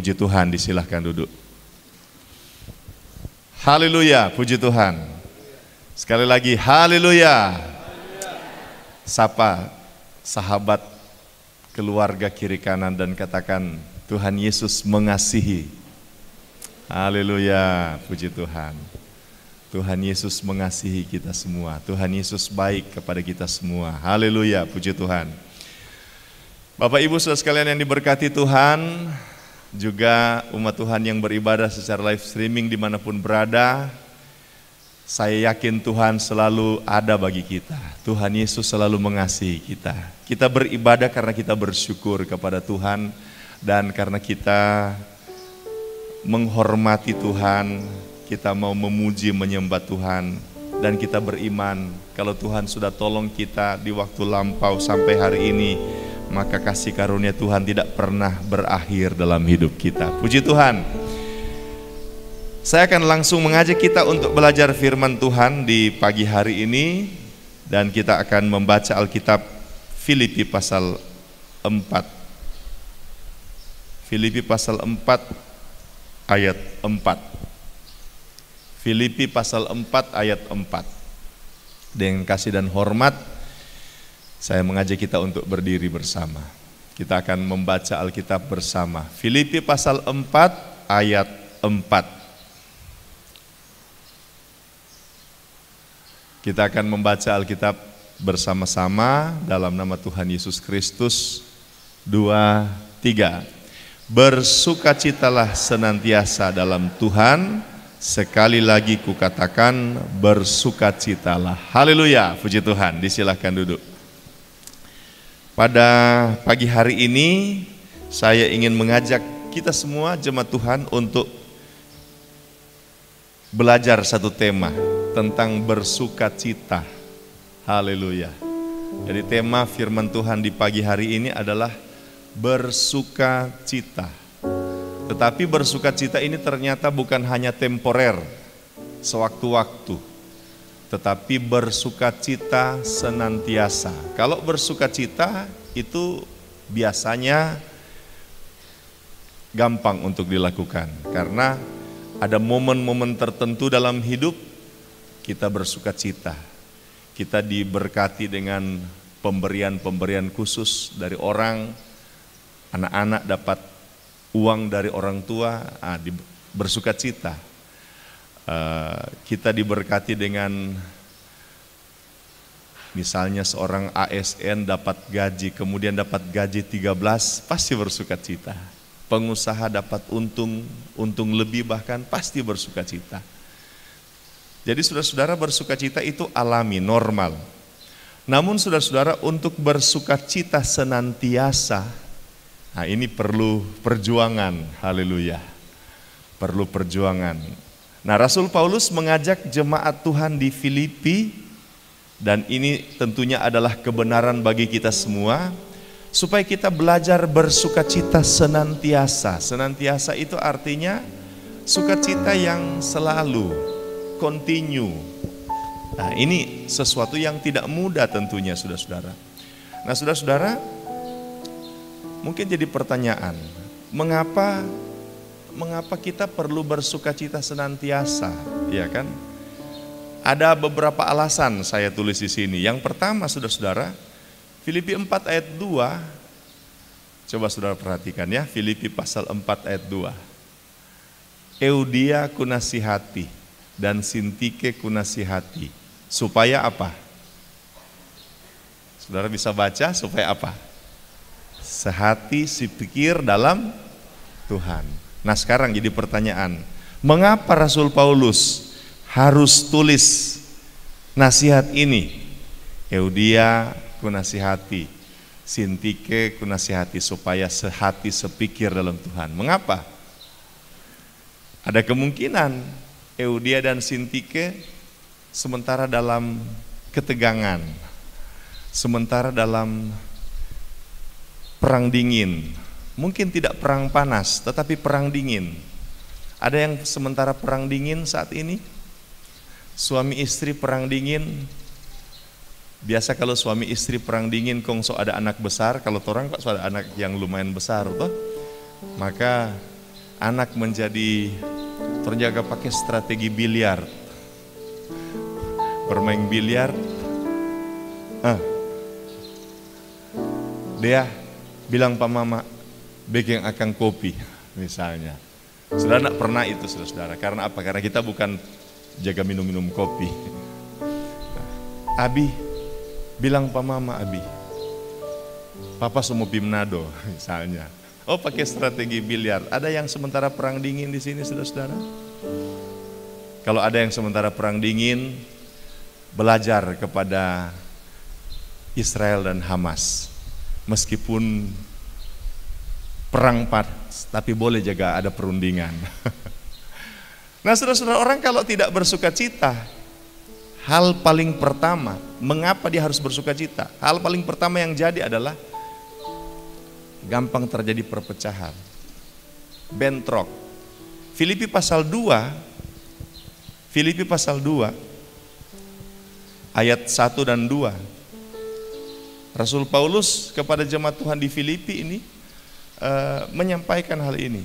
Puji Tuhan, disilahkan duduk. Haleluya, puji Tuhan. Sekali lagi, haleluya. Sapa sahabat, keluarga kiri kanan dan katakan, Tuhan Yesus mengasihi. Haleluya, puji Tuhan. Tuhan Yesus mengasihi kita semua. Tuhan Yesus baik kepada kita semua. Haleluya, puji Tuhan. Bapak Ibu saudara sekalian yang diberkati Tuhan, juga umat Tuhan yang beribadah secara live streaming dimanapun berada, saya yakin Tuhan selalu ada bagi kita. Tuhan Yesus selalu mengasihi kita. Kita beribadah karena kita bersyukur kepada Tuhan dan karena kita menghormati Tuhan, kita mau memuji menyembah Tuhan dan kita beriman kalau Tuhan sudah tolong kita di waktu lampau sampai hari ini, maka kasih karunia Tuhan tidak pernah berakhir dalam hidup kita. Puji Tuhan. Saya akan langsung mengajak kita untuk belajar firman Tuhan di pagi hari ini, dan kita akan membaca Alkitab Filipi pasal 4. Filipi pasal 4 ayat 4. Filipi pasal 4 ayat 4. Dengan kasih dan hormat, saya mengajak kita untuk berdiri bersama. Kita akan membaca Alkitab bersama. Filipi pasal 4 ayat 4. Kita akan membaca Alkitab bersama-sama dalam nama Tuhan Yesus Kristus. 2, 3. Bersukacitalah senantiasa dalam Tuhan. Sekali lagi kukatakan, bersukacitalah. Haleluya, puji Tuhan. Disilahkan duduk. Pada pagi hari ini, saya ingin mengajak kita semua jemaat Tuhan untuk belajar satu tema tentang bersukacita. Haleluya. Jadi tema firman Tuhan di pagi hari ini adalah bersukacita. Tetapi bersukacita ini ternyata bukan hanya temporer, sewaktu-waktu, tetapi bersukacita senantiasa. Kalau bersukacita itu biasanya gampang untuk dilakukan, karena ada momen-momen tertentu dalam hidup kita bersukacita. Kita diberkati dengan pemberian-pemberian khusus dari orang, anak-anak dapat uang dari orang tua, bersukacita. Kita diberkati dengan misalnya seorang ASN dapat gaji, kemudian dapat gaji 13, pasti bersukacita. Pengusaha dapat untung lebih bahkan pasti bersukacita. Jadi saudara-saudara, bersukacita itu alami, normal. Namun saudara-saudara, untuk bersukacita senantiasa, nah ini perlu perjuangan. Haleluya. Perlu perjuangan. Nah, Rasul Paulus mengajak jemaat Tuhan di Filipi, dan ini tentunya adalah kebenaran bagi kita semua, supaya kita belajar bersukacita senantiasa. Senantiasa itu artinya sukacita yang selalu, continue. Nah, ini sesuatu yang tidak mudah tentunya, saudara-saudara. Nah, saudara-saudara, mungkin jadi pertanyaan, mengapa kita perlu bersukacita senantiasa, ya kan? Ada beberapa alasan saya tulis di sini. Yang pertama, saudara-saudara, Filipi 4 ayat 2, coba saudara perhatikan ya, Filipi pasal 4 ayat 2. Eudia kunasihati dan Sintike kunasihati, supaya apa? Saudara bisa baca, supaya apa? Sehati sepikir dalam Tuhan. Nah, sekarang jadi pertanyaan, mengapa Rasul Paulus harus tulis nasihat ini? Eudia kunasihati, Sintike kunasihati, supaya sehati sepikir dalam Tuhan. Mengapa? Ada kemungkinan Eudia dan Sintike sementara dalam ketegangan, sementara dalam perang dingin. Mungkin tidak perang panas, tetapi perang dingin. Ada yang sementara perang dingin saat ini, suami istri perang dingin. Biasa kalau suami istri perang dingin kongso ada anak besar, kalau orang kok ada anak yang lumayan besar toh, maka anak menjadi terjaga pakai strategi biliar. Bermain biliar, dia bilang Pak Mama, bikin akang kopi misalnya. Saudara tidak pernah itu saudara. Karena apa? Karena kita bukan jaga minum-minum kopi. Abi, bilang Pak Mama, Abi, Papa semua Bimnado misalnya. Oh, pakai strategi biliar. Ada yang sementara perang dingin di sini saudara-saudara? Kalau ada yang sementara perang dingin, belajar kepada Israel dan Hamas. Meskipun perang panas, tapi boleh jaga ada perundingan. Nah saudara-saudara, orang kalau tidak bersuka cita, hal paling pertama, mengapa dia harus bersuka cita? Hal paling pertama yang jadi adalah gampang terjadi perpecahan, bentrok. Filipi pasal 2 ayat 1 dan 2. Rasul Paulus kepada jemaat Tuhan di Filipi ini menyampaikan hal ini.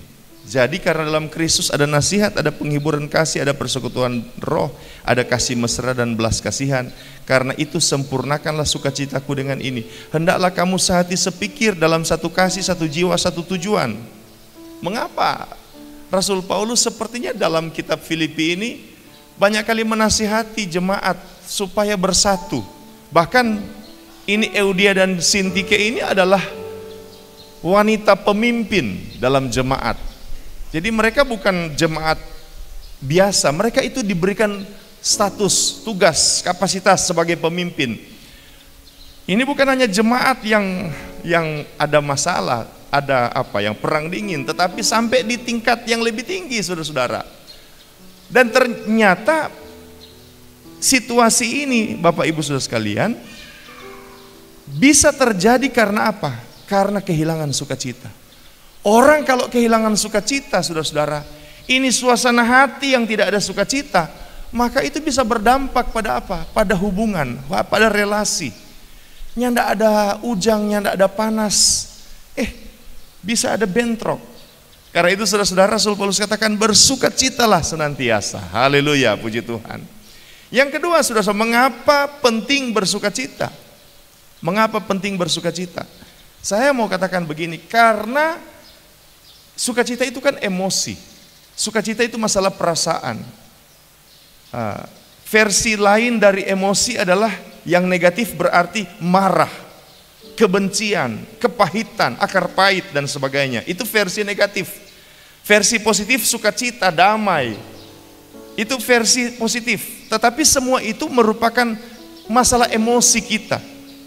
Jadi karena dalam Kristus ada nasihat, ada penghiburan kasih, ada persekutuan roh, ada kasih mesra dan belas kasihan. Karena itu sempurnakanlah sukacitaku dengan ini. Hendaklah kamu sehati sepikir dalam satu kasih, satu jiwa, satu tujuan. Mengapa Rasul Paulus sepertinya dalam kitab Filipi ini banyak kali menasihati jemaat supaya bersatu. Bahkan ini Eudia dan Sintike ini adalah wanita pemimpin dalam jemaat. Jadi mereka bukan jemaat biasa, mereka itu diberikan status, tugas, kapasitas sebagai pemimpin. Ini bukan hanya jemaat yang ada masalah, ada yang perang dingin, tetapi sampai di tingkat yang lebih tinggi saudara-saudara. Dan ternyata situasi ini Bapak Ibu Saudara sekalian bisa terjadi karena apa? Karena kehilangan sukacita. Orang kalau kehilangan sukacita, saudara-saudara, ini suasana hati yang tidak ada sukacita, maka itu bisa berdampak pada apa? Pada hubungan, pada relasi. Nya tidak ada ujangnya, tidak ada panas. Bisa ada bentrok. Karena itu saudara-saudara, Rasul Paulus katakan bersukacitalah senantiasa. Haleluya, puji Tuhan. Yang kedua, saudara-saudara, mengapa penting bersukacita? Mengapa penting bersukacita? Saya mau katakan begini, karena sukacita itu kan emosi. Sukacita itu masalah perasaan. Versi lain dari emosi adalah yang negatif berarti marah, kebencian, kepahitan, akar pahit dan sebagainya. Itu versi negatif. Versi positif sukacita, damai. Itu versi positif. Tetapi semua itu merupakan masalah emosi kita.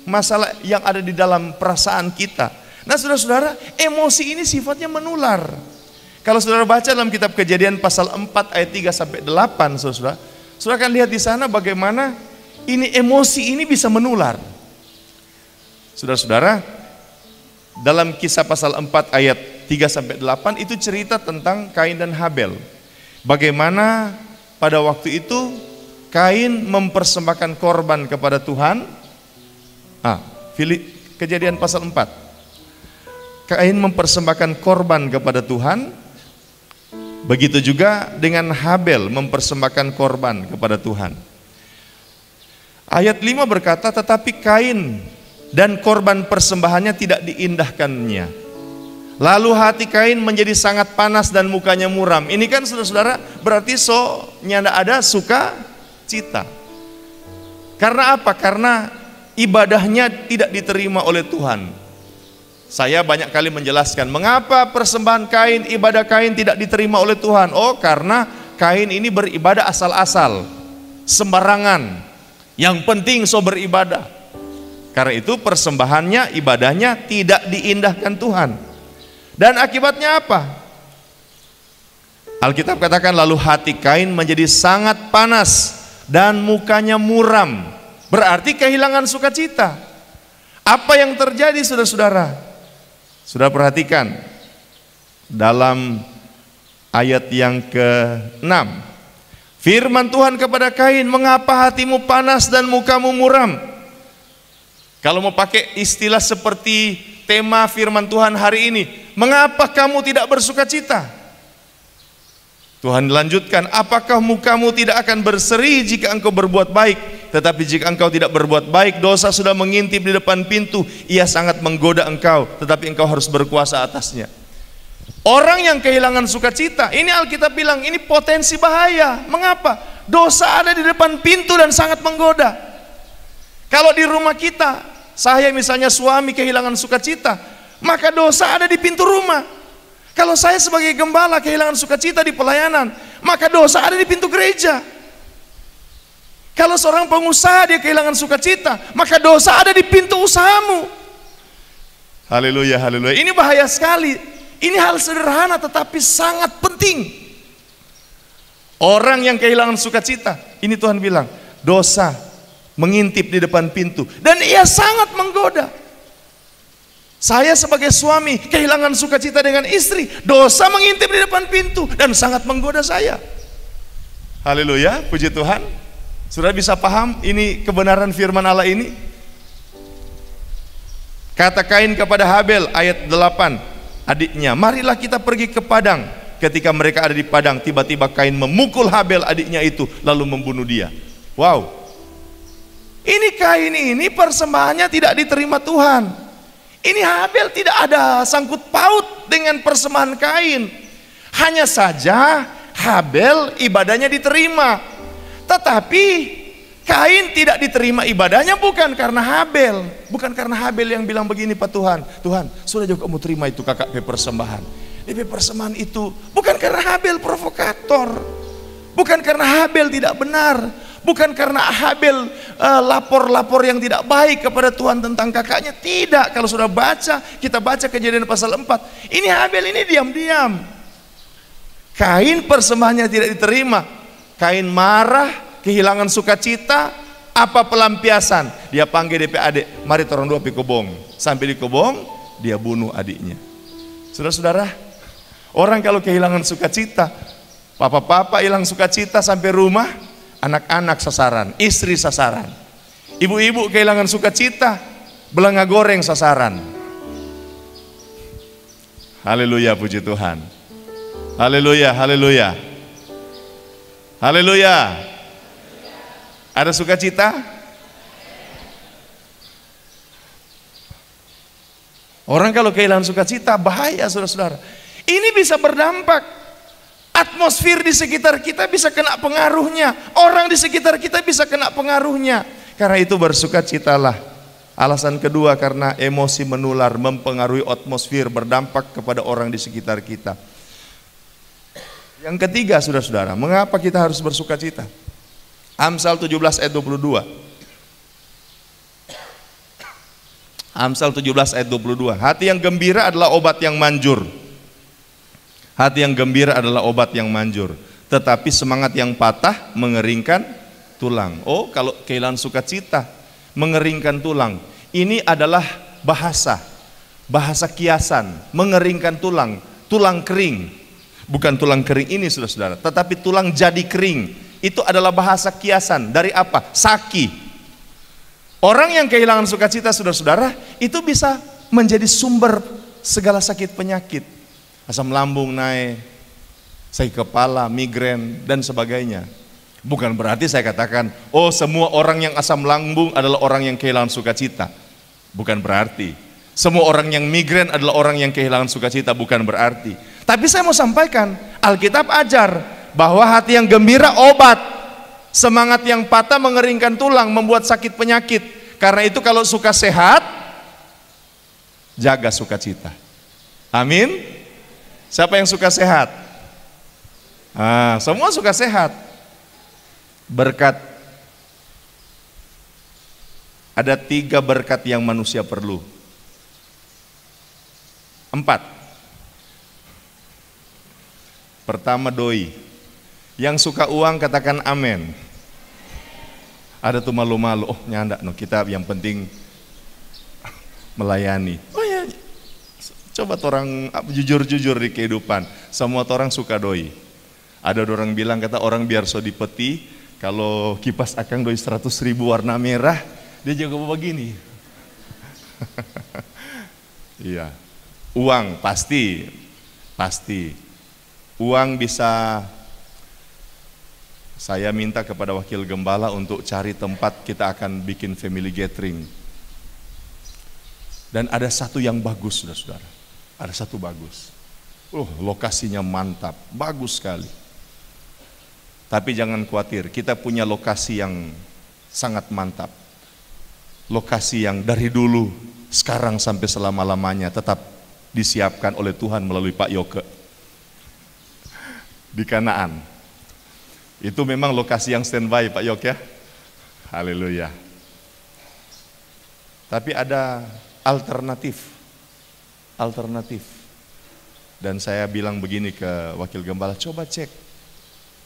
Masalah yang ada di dalam perasaan kita. Nah saudara-saudara, emosi ini sifatnya menular. Kalau saudara baca dalam kitab Kejadian pasal 4 ayat 3-8, saudara akan lihat di sana bagaimana ini emosi ini bisa menular. Saudara-saudara, dalam Kisah pasal 4 ayat 3-8 itu cerita tentang Kain dan Habel. Bagaimana pada waktu itu Kain mempersembahkan korban kepada Tuhan. Kejadian pasal 4. Kain mempersembahkan korban kepada Tuhan. Begitu juga dengan Habel mempersembahkan korban kepada Tuhan. Ayat 5 berkata, tetapi Kain dan korban persembahannya tidak diindahkannya. Lalu hati Kain menjadi sangat panas dan mukanya muram. Ini kan saudara-saudara berarti nyanda ada sukacita. Karena apa? Karena ibadahnya tidak diterima oleh Tuhan. Saya banyak kali menjelaskan mengapa persembahan Kain, ibadah Kain tidak diterima oleh Tuhan. Oh, karena Kain ini beribadah asal-asal, sembarangan. Yang penting beribadah. Karena itu persembahannya, ibadahnya tidak diindahkan Tuhan. Dan akibatnya apa? Alkitab katakan lalu hati Kain menjadi sangat panas dan mukanya muram. Berarti kehilangan sukacita. Apa yang terjadi saudara-saudara? Sudah perhatikan dalam ayat yang ke-6. Firman Tuhan kepada Kain, mengapa hatimu panas dan mukamu muram? Kalau mau pakai istilah seperti tema firman Tuhan hari ini, mengapa kamu tidak bersukacita? Tuhan lanjutkan, apakah mukamu tidak akan berseri jika engkau berbuat baik? Tetapi jika engkau tidak berbuat baik, dosa sudah mengintip di depan pintu. Ia sangat menggoda engkau, tetapi engkau harus berkuasa atasnya. Orang yang kehilangan sukacita, ini Alkitab bilang, ini potensi bahaya. Mengapa? Dosa ada di depan pintu dan sangat menggoda. Kalau di rumah kita, saya misalnya suami kehilangan sukacita, maka dosa ada di pintu rumah. Kalau saya sebagai gembala kehilangan sukacita di pelayanan, maka dosa ada di pintu gereja. Kalau seorang pengusaha dia kehilangan sukacita, maka dosa ada di pintu usahamu. Haleluya, haleluya. Ini bahaya sekali. Ini hal sederhana tetapi sangat penting. Orang yang kehilangan sukacita, ini Tuhan bilang, dosa mengintip di depan pintu dan ia sangat menggoda. Saya sebagai suami kehilangan sukacita dengan istri, dosa mengintip di depan pintu dan sangat menggoda saya. Haleluya, puji Tuhan. Sudah bisa paham ini kebenaran firman Allah ini? Kata Kain kepada Habel ayat 8, adiknya, marilah kita pergi ke padang. Ketika mereka ada di padang, tiba-tiba Kain memukul Habel adiknya itu lalu membunuh dia. Wow. Ini Kain ini persembahannya tidak diterima Tuhan. Ini Habel tidak ada sangkut paut dengan persembahan Kain. Hanya saja Habel ibadahnya diterima. Tetapi Kain tidak diterima ibadahnya bukan karena Habel. Bukan karena Habel yang bilang begini, Pak Tuhan, Tuhan sudah juga kamu terima itu kakak persembahan. DP persembahan itu bukan karena Habel provokator. Bukan karena Habel tidak benar. Bukan karena Habel lapor-lapor yang tidak baik kepada Tuhan tentang kakaknya. Tidak, kalau sudah baca, kita baca Kejadian pasal 4. Ini Habel ini diam-diam. Kain persembahannya tidak diterima. Kain marah, kehilangan sukacita. Apa pelampiasan? Dia panggil DP adik, mari orang dua pi kobong. Sampai di kobong, dia bunuh adiknya. Saudara-saudara, orang kalau kehilangan sukacita, papa-papa hilang sukacita sampai rumah, anak-anak sasaran, istri sasaran. Ibu-ibu kehilangan sukacita, belanga goreng sasaran. Haleluya, puji Tuhan. Haleluya, haleluya. Haleluya. Ada sukacita? Orang kalau kehilangan sukacita bahaya, saudara-saudara. Ini bisa berdampak. Atmosfer di sekitar kita bisa kena pengaruhnya. Orang di sekitar kita bisa kena pengaruhnya. Karena itu bersukacitalah. Alasan kedua, karena emosi menular, mempengaruhi atmosfer, berdampak kepada orang di sekitar kita. Yang ketiga, saudara-saudara, mengapa kita harus bersukacita? Amsal 17 ayat 22. Amsal 17 ayat 22. Hati yang gembira adalah obat yang manjur. Hati yang gembira adalah obat yang manjur, tetapi semangat yang patah mengeringkan tulang. Oh, kalau kehilangan sukacita, mengeringkan tulang. Ini adalah bahasa kiasan, mengeringkan tulang, tulang kering. Bukan tulang kering ini, saudara-saudara, tetapi tulang jadi kering. Itu adalah bahasa kiasan dari apa? Saki. Orang yang kehilangan sukacita, saudara-saudara, itu bisa menjadi sumber segala sakit penyakit. Asam lambung naik, sakit kepala, migrain, dan sebagainya. Bukan berarti saya katakan, oh semua orang yang asam lambung adalah orang yang kehilangan sukacita. Bukan berarti. Semua orang yang migrain adalah orang yang kehilangan sukacita. Bukan berarti. Tapi saya mau sampaikan, Alkitab ajar bahwa hati yang gembira obat, semangat yang patah mengeringkan tulang, membuat sakit penyakit. Karena itu kalau suka sehat, jaga sukacita. Amin. Siapa yang suka sehat? Semua suka sehat. Berkat. Ada 3 berkat yang manusia perlu. 4. Pertama, doi. Yang suka uang katakan amin. Ada tuh malu-malu, oh nyanda no, kita yang penting melayani. Oh ya, coba orang jujur-jujur di kehidupan. Semua orang suka doi. Ada orang bilang, kata orang biar so dipeti, kalau kipas akang doi 100.000 warna merah, dia juga begini. Iya. Uang pasti. Uang bisa Saya minta kepada wakil gembala untuk cari tempat kita akan bikin family gathering. Dan ada satu yang bagus, saudara-saudara. Ada satu bagus. Lokasinya mantap, bagus sekali. Tapi jangan khawatir, kita punya lokasi yang sangat mantap. Lokasi yang dari dulu, sekarang sampai selama-lamanya tetap disiapkan oleh Tuhan melalui Pak Yoke. Di Kanaan. Itu memang lokasi yang standby Pak Yoke ya. Haleluya. Tapi ada alternatif. Dan saya bilang begini ke wakil gembala, coba cek.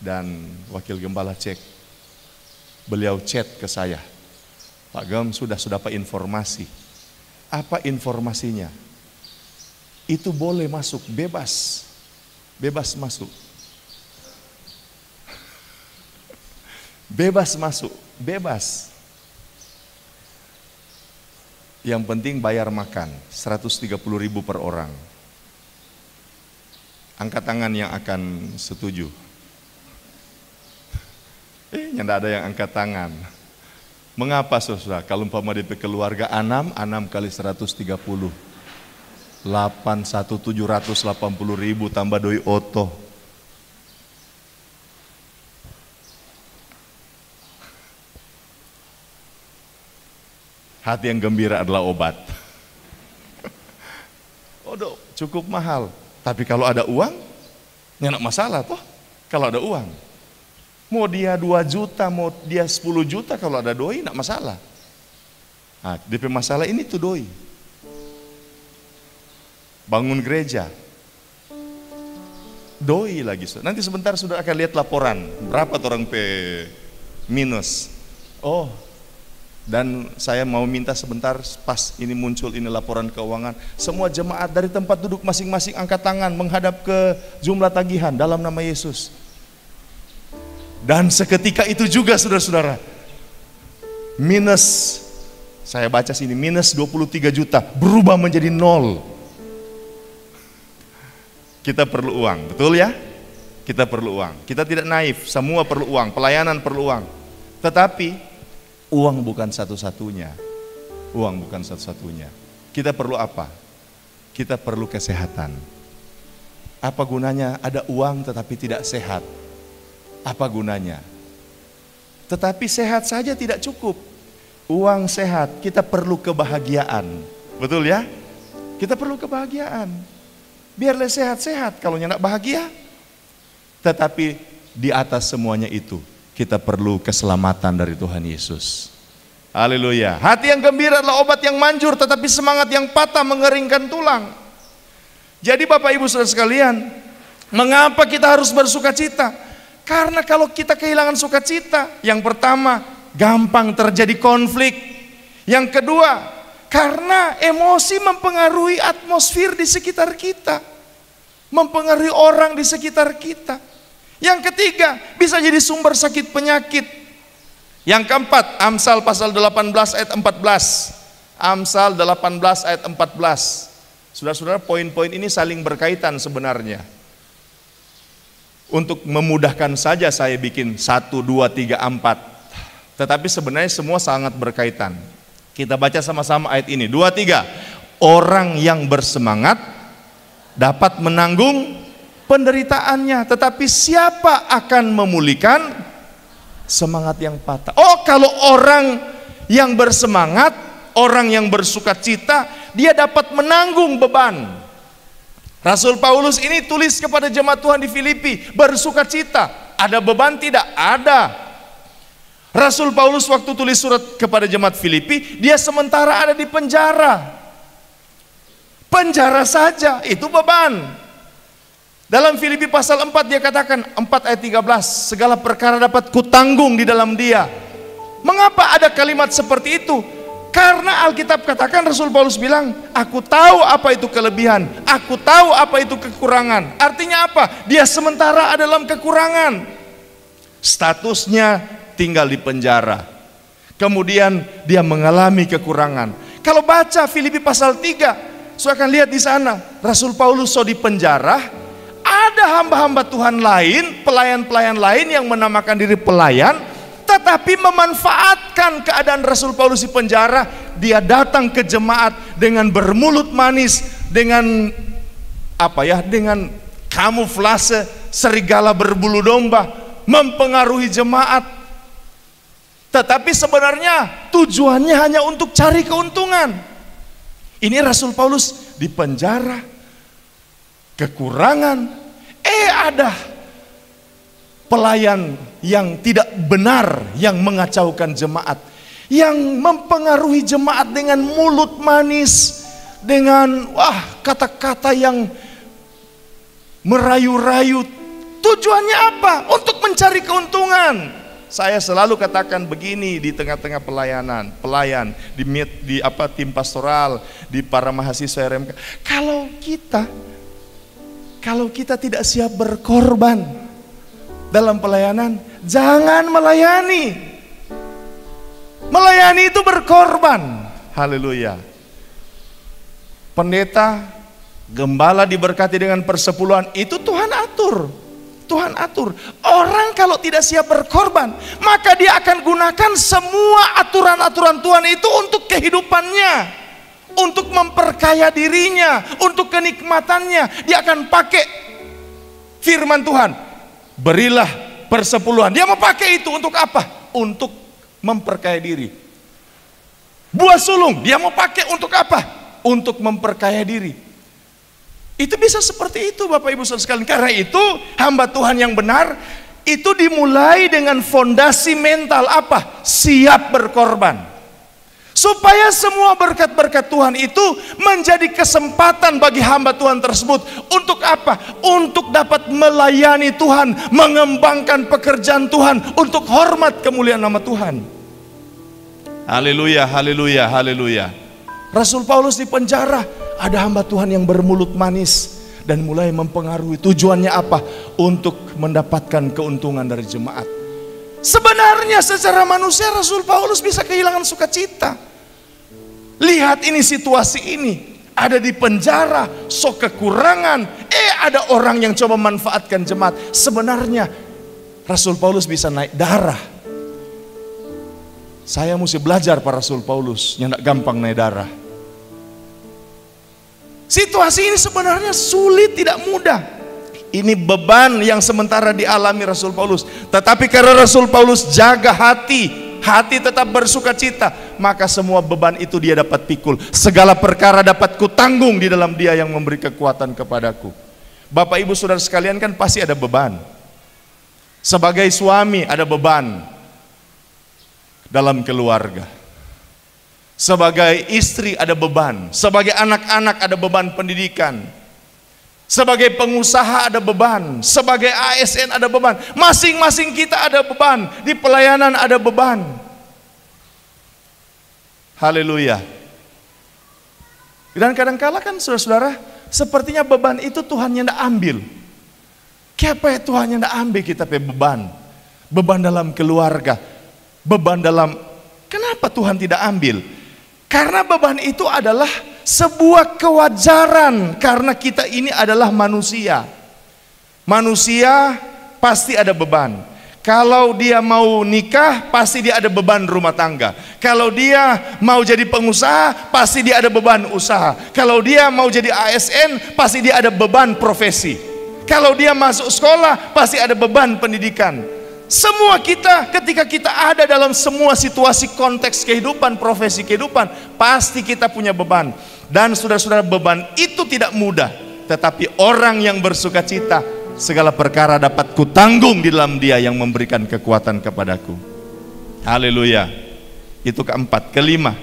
Dan wakil gembala cek. Beliau chat ke saya, Pak Gem sudah dapat informasi. Apa informasinya? Itu boleh masuk, bebas masuk. Bebas. Yang penting bayar makan, 130.000 per orang. Angkat tangan yang akan setuju. Tidak ada yang angkat tangan. Mengapa saudara? Kalau umpama DP keluarga 6 kali 130. 780.000 tambah doi oto. Hati yang gembira adalah obat. Cukup mahal. Tapi kalau ada uang, nggak masalah toh. Kalau ada uang, mau dia 2 juta, mau dia 10 juta, kalau ada doi nggak masalah. Nah, DP masalah ini tuh doi. Bangun gereja, doi lagi. Nanti sebentar sudah akan lihat laporan berapa orang minus. Dan saya mau minta sebentar pas ini muncul ini laporan keuangan, semua jemaat dari tempat duduk masing-masing angkat tangan menghadap ke jumlah tagihan dalam nama Yesus. Dan seketika itu juga saudara-saudara, minus, saya baca sini, minus 23 juta berubah menjadi 0. Kita perlu uang, betul ya? Kita perlu uang. Kita tidak naif, semua perlu uang, pelayanan perlu uang. Tetapi uang bukan satu-satunya. Kita perlu apa? Kita perlu kesehatan. Apa gunanya ada uang tetapi tidak sehat? Apa gunanya? Tetapi sehat saja tidak cukup. Uang sehat, kita perlu kebahagiaan. Betul ya? Kita perlu kebahagiaan. Biarlah sehat-sehat, kalau tidak bahagia. Tetapi di atas semuanya itu, kita perlu keselamatan dari Tuhan Yesus. Haleluya. Hati yang gembira adalah obat yang manjur, tetapi semangat yang patah mengeringkan tulang. Jadi Bapak Ibu Saudara sekalian, mengapa kita harus bersuka cita? Karena kalau kita kehilangan sukacita, yang pertama, gampang terjadi konflik. Yang kedua, karena emosi mempengaruhi atmosfer di sekitar kita, mempengaruhi orang di sekitar kita. Yang ketiga, bisa jadi sumber sakit penyakit. Yang keempat, Amsal pasal 18 ayat 14. Amsal 18 ayat 14. Saudara-saudara, poin-poin ini saling berkaitan sebenarnya. Untuk memudahkan saja saya bikin 1, 2, 3, 4. Tetapi sebenarnya semua sangat berkaitan. Kita baca sama-sama ayat ini. 2, 3. Orang yang bersemangat dapat menanggung penderitaannya, tetapi siapa akan memulihkan semangat yang patah? Kalau orang yang bersemangat, orang yang bersukacita, dia dapat menanggung beban. Rasul Paulus ini tulis kepada jemaat Tuhan di Filipi, bersukacita. Ada beban tidak? Ada. Rasul Paulus waktu tulis surat kepada jemaat Filipi, dia sementara ada di penjara. Penjara saja itu beban. Dalam Filipi pasal 4 dia katakan, 4 ayat 13, segala perkara dapat kutanggung di dalam dia. Mengapa ada kalimat seperti itu? Karena Alkitab katakan, Rasul Paulus bilang, aku tahu apa itu kelebihan, aku tahu apa itu kekurangan. Artinya apa? Dia sementara ada dalam kekurangan. Statusnya tinggal di penjara. Kemudian dia mengalami kekurangan. Kalau baca Filipi pasal 3, saya akan lihat di sana, Rasul Paulus di penjara, Ada hamba-hamba Tuhan lain, pelayan-pelayan lain yang menamakan diri pelayan, tetapi memanfaatkan keadaan Rasul Paulus di penjara. Dia datang ke jemaat dengan bermulut manis, dengan dengan kamuflase serigala berbulu domba, mempengaruhi jemaat. Tetapi sebenarnya tujuannya hanya untuk cari keuntungan. Ini Rasul Paulus di penjara, kekurangan. Ada pelayan yang tidak benar yang mengacaukan jemaat, yang mempengaruhi jemaat dengan mulut manis, dengan kata-kata yang merayu-rayu. Tujuannya apa? Untuk mencari keuntungan. Saya selalu katakan begini di tengah-tengah pelayan di tim pastoral, di para mahasiswa RMK. Kalau kita tidak siap berkorban dalam pelayanan, jangan melayani. Melayani itu berkorban. Haleluya. Pendeta, gembala diberkati dengan persepuluhan, itu Tuhan atur. Tuhan atur. Orang kalau tidak siap berkorban, maka dia akan gunakan semua aturan-aturan Tuhan itu untuk kehidupannya, untuk memperkaya dirinya, untuk kenikmatannya. Dia akan pakai firman Tuhan, berilah persepuluhan. Dia mau pakai itu untuk apa? Untuk memperkaya diri. Buah sulung, dia mau pakai untuk apa? Untuk memperkaya diri. Itu bisa seperti itu Bapak Ibu Saudara sekalian. Karena itu hamba Tuhan yang benar itu dimulai dengan fondasi mental apa? Siap berkorban. Supaya semua berkat-berkat Tuhan itu menjadi kesempatan bagi hamba Tuhan tersebut. Untuk apa? Untuk dapat melayani Tuhan, mengembangkan pekerjaan Tuhan, untuk hormat kemuliaan nama Tuhan. Haleluya, haleluya, haleluya. Rasul Paulus di penjara, ada hamba Tuhan yang bermulut manis dan mulai mempengaruhi. Tujuannya apa? Untuk mendapatkan keuntungan dari jemaat. Sebenarnya secara manusia Rasul Paulus bisa kehilangan sukacita. Lihat ini, situasi ini, ada di penjara, kekurangan, ada orang yang coba manfaatkan jemaat. Sebenarnya Rasul Paulus bisa naik darah. Saya mesti belajar para Rasul Paulus yang tidak gampang naik darah. Situasi ini sebenarnya sulit, tidak mudah. Ini beban yang sementara dialami Rasul Paulus. Tetapi karena Rasul Paulus jaga hati tetap bersuka cita, maka semua beban itu dia dapat pikul. Segala perkara dapat kutanggung di dalam Dia yang memberi kekuatan kepadaku. Bapak Ibu Saudara sekalian, kan pasti ada beban. Sebagai suami ada beban dalam keluarga. Sebagai istri ada beban. Sebagai anak-anak ada beban pendidikan. Sebagai pengusaha ada beban. Sebagai ASN ada beban. Masing-masing kita ada beban. Di pelayanan ada beban. Haleluya. Dan kadang-kala kan saudara-saudara, sepertinya beban itu Tuhan yang tidak ambil. Kenapa ya Tuhan yang tidak ambil kita beban? Beban dalam keluarga. Beban dalam, kenapa Tuhan tidak ambil? Karena beban itu adalah sebuah kewajaran, karena kita ini adalah manusia. Manusia pasti ada beban. Kalau dia mau nikah, pasti dia ada beban rumah tangga. Kalau dia mau jadi pengusaha, pasti dia ada beban usaha. Kalau dia mau jadi ASN, pasti dia ada beban profesi. Kalau dia masuk sekolah, pasti ada beban pendidikan. Semua kita, ketika kita ada dalam semua situasi konteks kehidupan, profesi kehidupan, pasti kita punya beban. Dan saudara-saudara, beban itu tidak mudah. Tetapi orang yang bersuka cita, segala perkara dapat kutanggung di dalam Dia yang memberikan kekuatan kepadaku. Haleluya. Itu keempat. Kelima,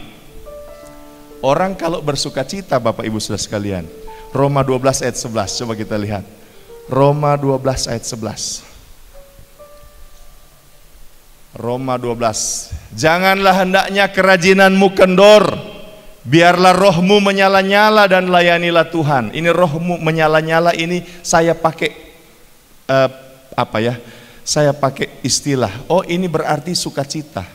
orang kalau bersuka cita, Bapak Ibu Saudara sekalian, Roma 12 ayat 11, coba kita lihat. Roma 12 ayat 11. Roma 12. Janganlah hendaknya kerajinanmu kendor, biarlah rohmu menyala-nyala dan layanilah Tuhan. Ini rohmu menyala-nyala ini saya pakai Saya pakai istilah. Oh, ini berarti sukacita.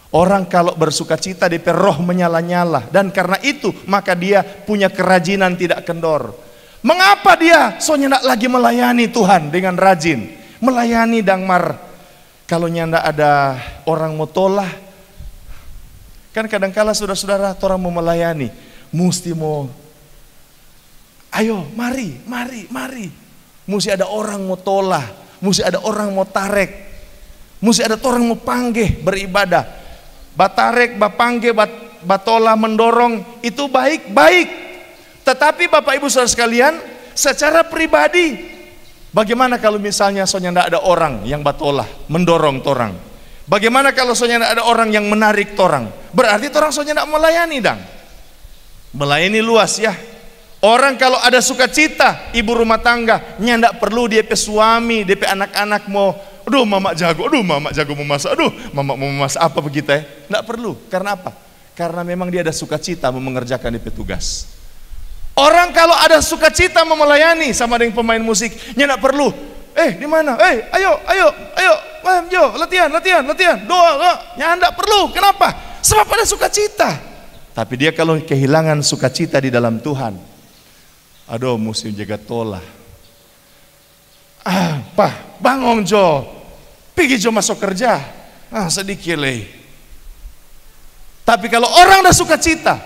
Orang kalau bersukacita DP roh menyala-nyala, dan karena itu maka dia punya kerajinan tidak kendor. Mengapa dia soalnya tidak lagi melayani Tuhan dengan rajin? Melayani dangmar. Kalau nyanda ada orang mau tolah, kan kadangkala saudara-saudara orang mau melayani, mesti mau, ayo mari. Mesti ada orang mau tolah, mesti ada orang mau tarek, mesti ada orang mau panggih beribadah. Batarek, bapanggih, batola mendorong itu baik-baik. Tetapi Bapak Ibu Saudara sekalian, secara pribadi, bagaimana kalau misalnya soalnya tidak ada orang yang batolah, mendorong torang? Bagaimana kalau soalnya tidak ada orang yang menarik torang? Berarti torang soalnya tidak melayani dang. Melayani luas ya. Orang kalau ada sukacita, ibu rumah tangga, nyandak perlu dia pe suami, dia pe anak-anak mau, aduh mama jago mau masak, aduh mama mau masak apa begitu ya? Tidak perlu. Karena apa? Karena memang dia ada sukacita mau mengerjakan dia pe tugas. Orang kalau ada sukacita mau melayani sama dengan pemain musik, nyandak perlu. Di mana? Ayo, yo, latihan, doa. Nyandak perlu. Kenapa? Sebab ada sukacita. Tapi dia kalau kehilangan sukacita di dalam Tuhan, aduh mesti jaga tolah. Pak, bangun Jo. Pergi Jo masuk kerja. Sedikit leh. Tapi kalau orang dah sukacita,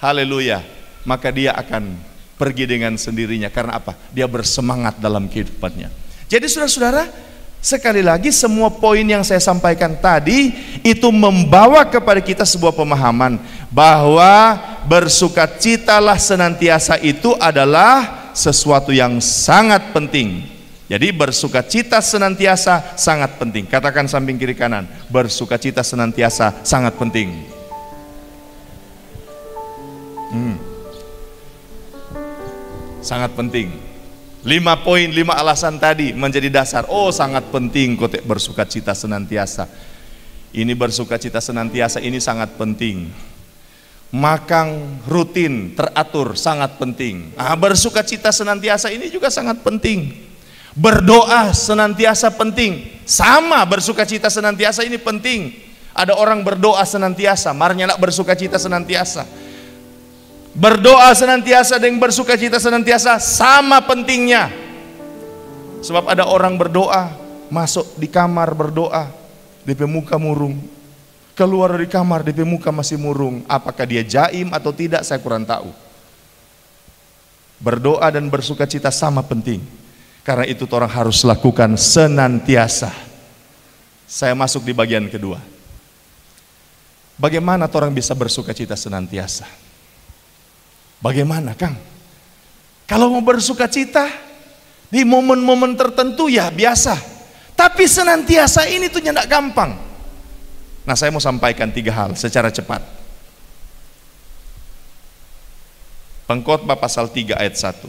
haleluya, maka dia akan pergi dengan sendirinya. Karena apa? Dia bersemangat dalam kehidupannya. Jadi saudara-saudara, sekali lagi semua poin yang saya sampaikan tadi itu membawa kepada kita sebuah pemahaman bahwa bersukacitalah senantiasa itu adalah sesuatu yang sangat penting. Jadi bersukacita senantiasa sangat penting. Katakan samping kiri kanan, bersukacita senantiasa sangat penting. Sangat penting. 5 poin, 5 alasan tadi menjadi dasar. Oh, sangat penting kotek bersukacita senantiasa. Ini bersukacita senantiasa ini sangat penting. Makan rutin, teratur, sangat penting. Bersukacita senantiasa ini juga sangat penting. Berdoa senantiasa penting. Sama, bersukacita senantiasa ini penting. Ada orang berdoa senantiasa, marnya nak bersukacita senantiasa. Berdoa senantiasa dengan bersukacita senantiasa sama pentingnya. Sebab ada orang berdoa, masuk di kamar berdoa, DP muka murung. Keluar dari kamar, DP muka masih murung. Apakah dia jaim atau tidak, saya kurang tahu. Berdoa dan bersukacita sama penting. Karena itu orang harus lakukan senantiasa. Saya masuk di bagian kedua. Bagaimana orang bisa bersukacita senantiasa? Bagaimana Kang? Kalau mau bersukacita di momen-momen tertentu ya biasa. Tapi senantiasa ini tuh tidak gampang. Nah, saya mau sampaikan 3 hal secara cepat. Pengkhotbah pasal 3 ayat 1.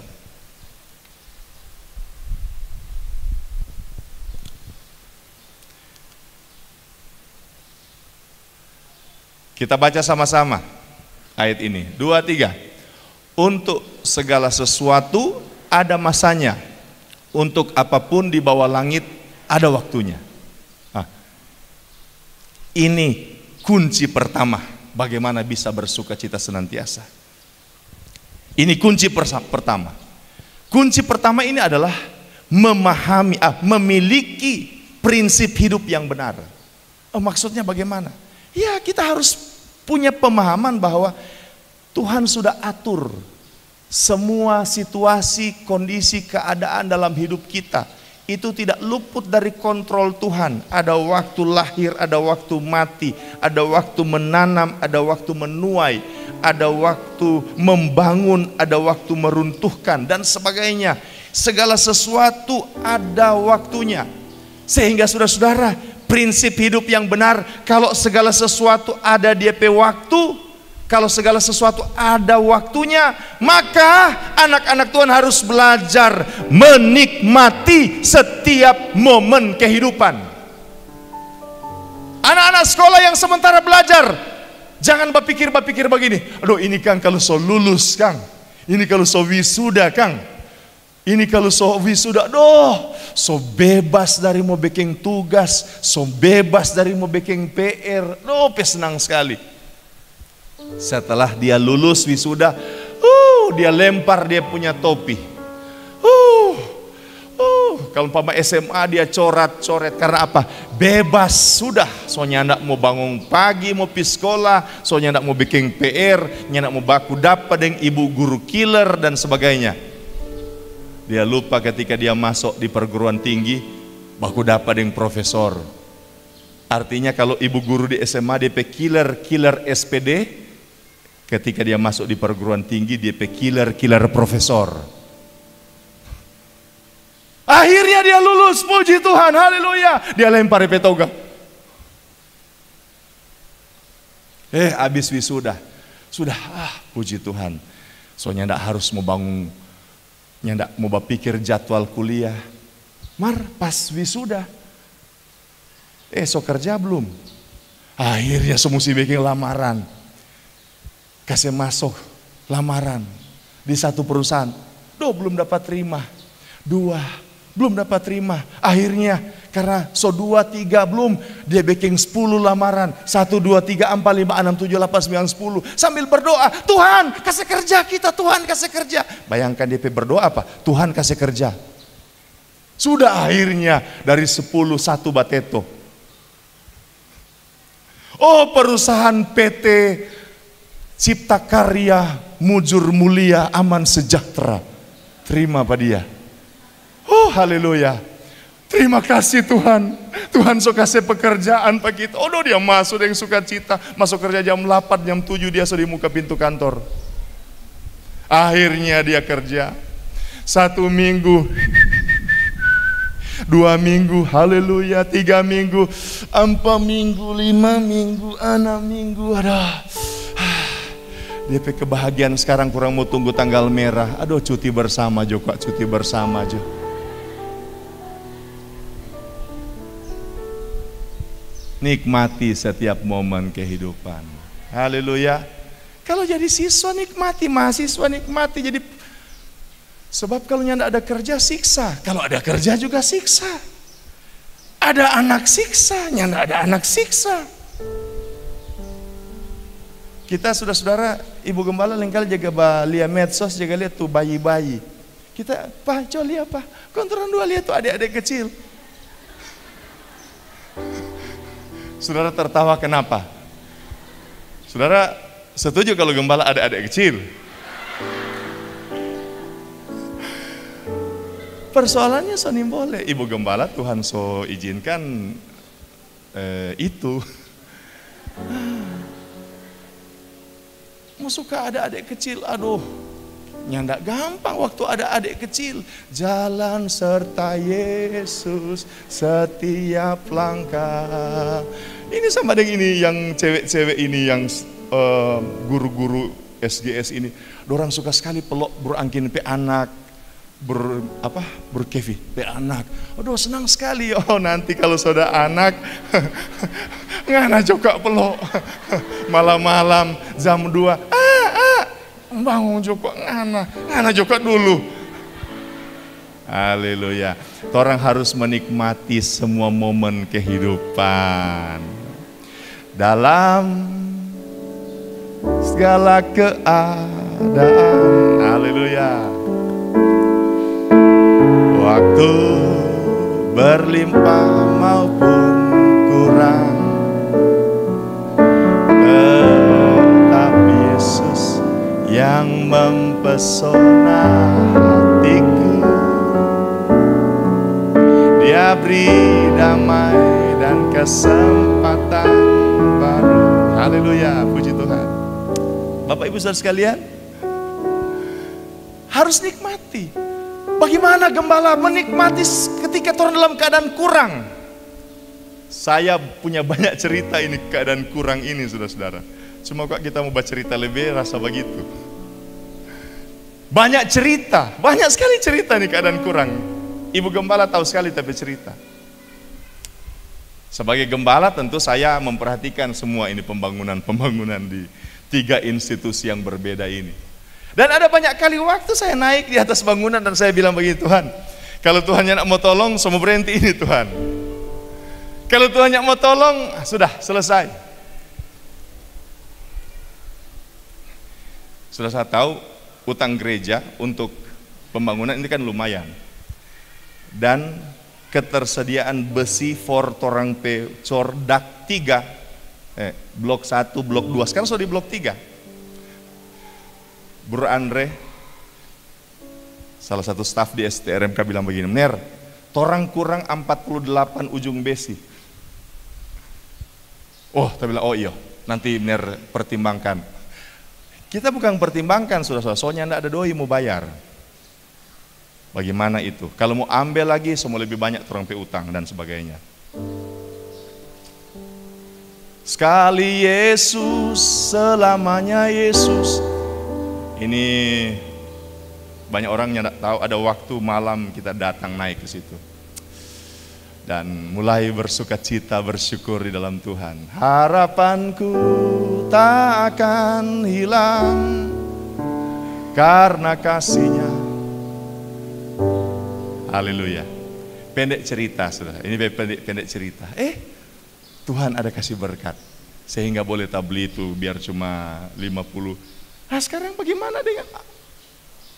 Kita baca sama-sama ayat ini. 2, 3. Untuk segala sesuatu ada masanya. Untuk apapun di bawah langit ada waktunya. Ini kunci pertama bagaimana bisa bersukacita senantiasa. Ini kunci pertama. Kunci pertama ini adalah memahami, memiliki prinsip hidup yang benar. Maksudnya bagaimana? Ya, kita harus punya pemahaman bahwa Tuhan sudah atur semua situasi, kondisi, keadaan dalam hidup kita. Itu tidak luput dari kontrol Tuhan. Ada waktu lahir, ada waktu mati, ada waktu menanam, ada waktu menuai, ada waktu membangun, ada waktu meruntuhkan, dan sebagainya. Segala sesuatu ada waktunya. Sehingga saudara-saudara, prinsip hidup yang benar, kalau segala sesuatu ada DP waktu, kalau segala sesuatu ada waktunya, maka anak-anak Tuhan harus belajar menikmati setiap momen kehidupan. Anak-anak sekolah yang sementara belajar, jangan berpikir begini, aduh ini Kang kalau so lulus Kang, ini kalau so wisuda Kang, ini kalau so wisuda, so bebas dari mau bikin tugas, so bebas dari mau bikin PR, senang sekali. Setelah dia lulus wisuda, dia lempar dia punya topi. Kalau umpama SMA dia coret-coret karena apa? Bebas sudah. Soalnya ndak mau bangun pagi, mau pergi sekolah, soalnya ndak mau bikin PR, ndak mau baku dapat dengan ibu guru killer dan sebagainya. Dia lupa ketika dia masuk di perguruan tinggi, baku dapat dengan profesor. Artinya kalau ibu guru di SMA dia killer SPD, ketika dia masuk di perguruan tinggi dia killer profesor. Akhirnya dia lulus, puji Tuhan, haleluya. Dia lempar petoga. Habis wisuda, sudah, puji Tuhan. Soalnya ndak harus mau bangun, ndak mau berpikir jadwal kuliah. Pas wisuda, so kerja belum. Akhirnya so mesti bikin lamaran. Kasih masuk lamaran di satu perusahaan. Belum dapat terima. 2 belum dapat terima. Akhirnya karena 2, 3 belum, dia bikin 10 lamaran. 1, 2, 3, 4, 5, 6, 7, 8, 9, 10. Sambil berdoa, Tuhan kasih kerja kita, Tuhan kasih kerja. Bayangkan dia berdoa apa? Tuhan kasih kerja. Sudah akhirnya dari 10 1 bateto. Perusahaan PT Cipta Karya Mujur Mulia Aman Sejahtera. Terima pada dia. Haleluya. Terima kasih Tuhan. Tuhan so kasih pekerjaan pak kita. Dia masuk dengan sukacita. Masuk kerja jam 8, jam 7 dia sudah di muka pintu kantor. Akhirnya dia kerja 1 minggu, 2 minggu, haleluya, 3 minggu, 4 minggu, 5 minggu, 6 minggu, DP kebahagiaan sekarang kurang mau tunggu tanggal merah. Cuti bersama jo, Kak, cuti bersama jo. Nikmati setiap momen kehidupan. Haleluya. Kalau jadi siswa nikmati, mahasiswa nikmati. Jadi sebab kalau tidak ada kerja siksa, kalau ada kerja juga siksa. Ada anak siksa, tidak ada anak siksa. Kita saudara-saudara, Ibu Gembala lengkali jaga lihat medsos, jaga lihat tuh bayi-bayi. Kita, Pak, coba lihat Pak, kontrol 2 lihat tuh adik-adik kecil. Saudara tertawa kenapa? Saudara setuju kalau Gembala ada adik kecil? Persoalannya so boleh, Ibu Gembala Tuhan so izinkan itu. Mau suka ada adik kecil, nyandak gampang waktu ada adik kecil. Jalan serta Yesus setiap langkah. Ini sama dengan ini yang cewek-cewek ini yang guru-guru SGS ini. Dorang suka sekali pelok berangkin pe anak, berkefi pe anak. Senang sekali. Nanti kalau sudah anak ngana juga pelok. Malam-malam jam 2 bangun juga ngana juga dulu. Haleluya. Orang harus menikmati semua momen kehidupan dalam segala keadaan. Haleluya. Waktu berlimpah maupun kurang, tetap Yesus yang mempesona hatiku. Dia beri damai dan kesempatan baru. Haleluya, puji Tuhan. Bapak Ibu Saudara sekalian, harus nikmati. Bagaimana gembala menikmati ketika orang dalam keadaan kurang? Saya punya banyak cerita ini keadaan kurang ini, saudara-saudara. Semoga kita mau baca cerita lebih rasa begitu. Banyak cerita, banyak sekali cerita nih keadaan kurang. Ibu Gembala tahu sekali tapi cerita. Sebagai gembala tentu saya memperhatikan semua ini pembangunan di 3 institusi yang berbeda ini. Dan ada banyak kali waktu saya naik di atas bangunan dan saya bilang begini, Tuhan, kalau Tuhan yang mau tolong, semua berhenti ini Tuhan. Kalau Tuhan yang mau tolong, sudah selesai. Sudah saya tahu utang gereja untuk pembangunan ini kan lumayan. dan ketersediaan besi for torang pe cordak 3, blok 1, blok 2, sekarang sudah di blok 3. Bro Andre, salah satu staf di STRMK bilang begini, Ner, torang kurang 48 ujung besi. Oh, kita bilang, oh iya, nanti Ner pertimbangkan. Kita bukan pertimbangkan, saudara-saudara, soalnya enggak ada doi mau bayar. Bagaimana itu? Kalau mau ambil lagi, semua lebih banyak orang pe utang dan sebagainya. Sekali Yesus, selamanya Yesus. Ini banyak orang yang tidak tahu, ada waktu malam kita datang naik ke situ. Dan mulai bersukacita, bersyukur di dalam Tuhan. Harapanku tak akan hilang karena kasih-Nya. Haleluya. Pendek cerita, saudara. Ini pendek cerita. Tuhan ada kasih berkat sehingga boleh tabli itu biar cuma 50. Nah sekarang bagaimana dengan?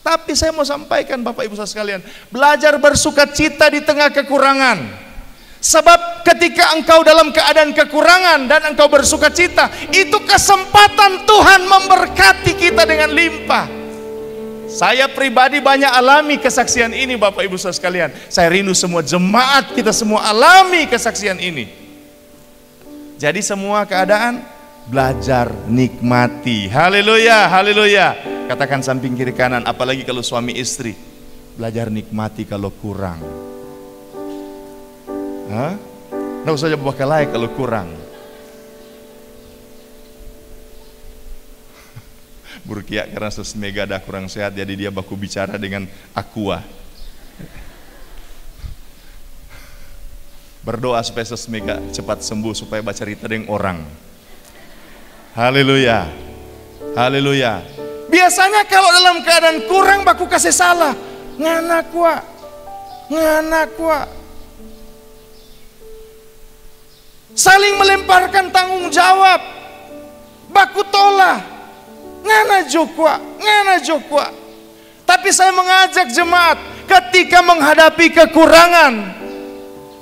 Tapi saya mau sampaikan Bapak Ibu sekalian, belajar bersukacita di tengah kekurangan. Sebab ketika engkau dalam keadaan kekurangan dan engkau bersukacita, itu kesempatan Tuhan memberkati kita dengan limpah. Saya pribadi banyak alami kesaksian ini Bapak Ibu sekalian. Saya rindu semua jemaat kita semua alami kesaksian ini. Jadi semua keadaan belajar nikmati. Haleluya, haleluya. Katakan samping kiri kanan, apalagi kalau suami istri, belajar nikmati kalau kurang. Nggak usah coba kelai kalau kurang. Burkia karena sesmega dah kurang sehat, jadi dia baku bicara dengan Aqua. Berdoa supaya sesmega cepat sembuh, supaya baca cerita dengan orang. Haleluya, haleluya. Biasanya kalau dalam keadaan kurang baku kasih salah, ngana kuat. Saling melemparkan tanggung jawab, baku tolak. Ngana jokwa. Tapi saya mengajak jemaat, ketika menghadapi kekurangan,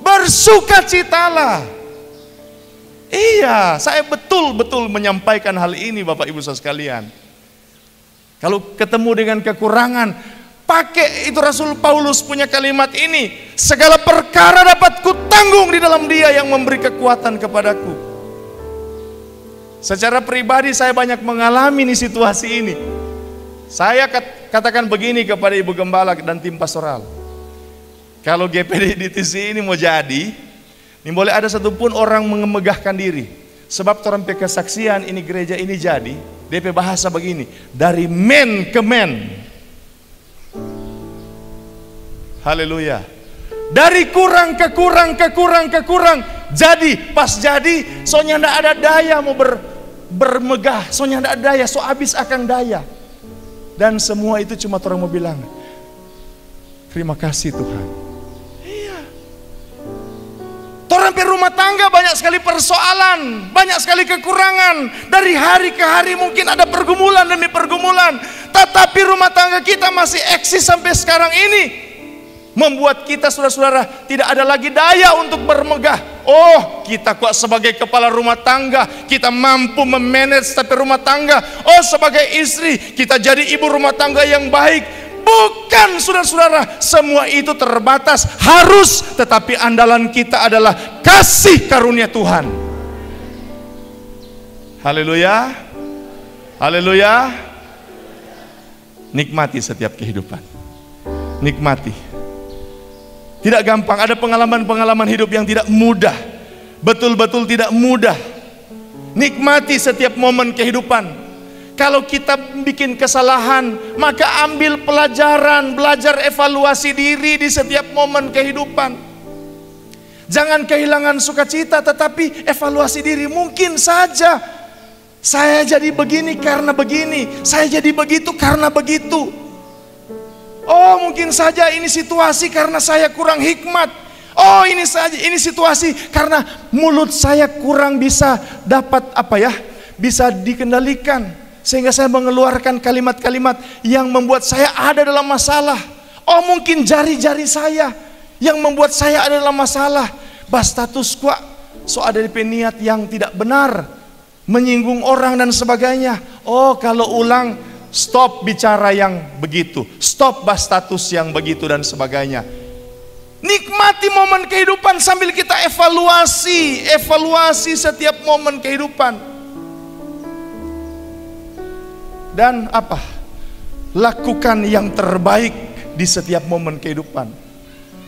bersukacitalah. Iya, saya betul-betul menyampaikan hal ini Bapak Ibu sekalian. Kalau ketemu dengan kekurangan, pakai itu Rasul Paulus punya kalimat ini, segala perkara dapat kutanggung di dalam Dia yang memberi kekuatan kepadaku. Secara pribadi saya banyak mengalami situasi ini. Saya katakan begini kepada Ibu Gembala dan tim pastoral. Kalau GPD di TC ini mau jadi, ini boleh ada satupun orang memegahkan diri. Sebab orang kesaksian ini gereja ini jadi, DP bahasa begini, dari men ke men. Haleluya. Dari kurang ke kurang. Jadi, pas jadi, soalnya tidak ada daya mau bermegah, soalnya tidak ada daya, so habis akan daya. Dan semua itu cuma orang mau bilang, terima kasih Tuhan. Iya. Orang rumah tangga banyak sekali persoalan, banyak sekali kekurangan. Dari hari ke hari mungkin ada pergumulan demi pergumulan. Tetapi rumah tangga kita masih eksis sampai sekarang ini. Membuat kita saudara-saudara tidak ada lagi daya untuk bermegah. Oh, kita kuat sebagai kepala rumah tangga, kita mampu memanage tapi rumah tangga. Oh, sebagai istri, kita jadi ibu rumah tangga yang baik. Bukan saudara-saudara, semua itu terbatas, harus, tetapi andalan kita adalah kasih karunia Tuhan. Haleluya, haleluya. Nikmati setiap kehidupan, nikmati. Tidak gampang, ada pengalaman-pengalaman hidup yang tidak mudah. Betul-betul tidak mudah. Nikmati setiap momen kehidupan. Kalau kita bikin kesalahan, maka ambil pelajaran, belajar evaluasi diri di setiap momen kehidupan. Jangan kehilangan sukacita, tetapi evaluasi diri. Mungkin saja saya jadi begini karena begini, saya jadi begitu karena begitu. Oh, mungkin saja ini situasi karena saya kurang hikmat. Oh, ini situasi karena mulut saya kurang bisa dapat bisa dikendalikan, sehingga saya mengeluarkan kalimat-kalimat yang membuat saya ada dalam masalah. Oh, mungkin jari-jari saya Yang membuat saya ada dalam masalah. Status quo, so ada niat yang tidak benar, menyinggung orang dan sebagainya. Oh, kalau ulang, stop bicara yang begitu, stop status yang begitu dan sebagainya. Nikmati momen kehidupan sambil kita evaluasi setiap momen kehidupan. Dan apa? Lakukan yang terbaik di setiap momen kehidupan.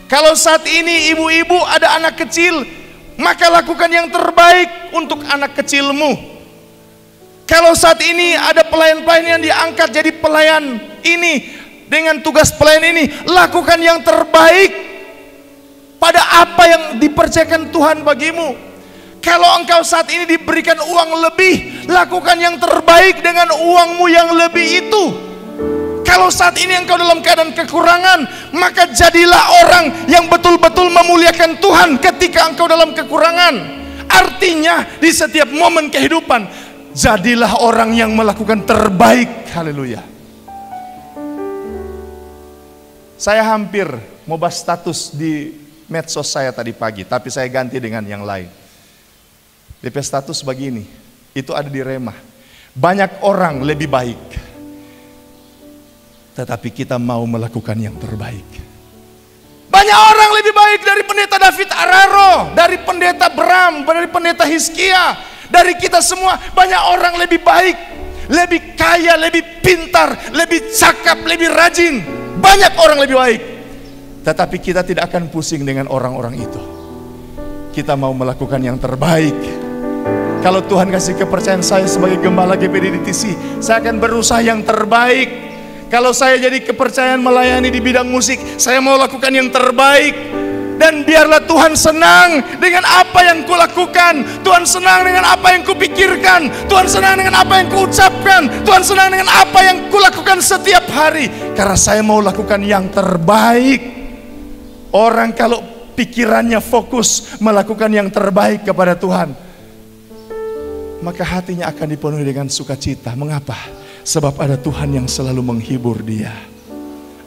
Kalau saat ini ibu-ibu ada anak kecil, maka lakukan yang terbaik untuk anak kecilmu. Kalau saat ini ada pelayan-pelayan yang diangkat jadi pelayan ini, dengan tugas pelayan ini, lakukan yang terbaik pada apa yang dipercayakan Tuhan bagimu. Kalau engkau saat ini diberikan uang lebih, lakukan yang terbaik dengan uangmu yang lebih itu. Kalau saat ini engkau dalam keadaan kekurangan, maka jadilah orang yang betul-betul memuliakan Tuhan ketika engkau dalam kekurangan. Artinya di setiap momen kehidupan, jadilah orang yang melakukan terbaik. Haleluya. Saya hampir mau bahas status di medsos saya tadi pagi, tapi saya ganti dengan yang lain. DP status begini, itu ada di Rema. Banyak orang lebih baik, tetapi kita mau melakukan yang terbaik. Banyak orang lebih baik dari pendeta David Araro, dari pendeta Bram, dari pendeta Hizkia, dari kita semua. Banyak orang lebih baik, lebih kaya, lebih pintar, lebih cakap, lebih rajin. Banyak orang lebih baik, tetapi kita tidak akan pusing dengan orang-orang itu. Kita mau melakukan yang terbaik. Kalau Tuhan kasih kepercayaan saya sebagai gembala GPD DTC, saya akan berusaha yang terbaik. Kalau saya jadi kepercayaan melayani di bidang musik, saya mau lakukan yang terbaik. Dan biarlah Tuhan senang dengan apa yang kulakukan. Tuhan senang dengan apa yang kupikirkan. Tuhan senang dengan apa yang kuucapkan. Tuhan senang dengan apa yang kulakukan setiap hari. Karena saya mau lakukan yang terbaik. Orang kalau pikirannya fokus melakukan yang terbaik kepada Tuhan, maka hatinya akan dipenuhi dengan sukacita. Mengapa? Sebab ada Tuhan yang selalu menghibur dia.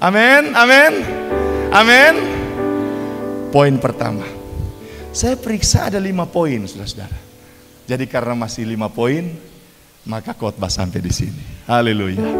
Amin, amin, amin. Poin pertama, saya periksa ada 5 poin, saudara-saudara. Jadi karena masih 5 poin, maka khotbah sampai di sini. Haleluya.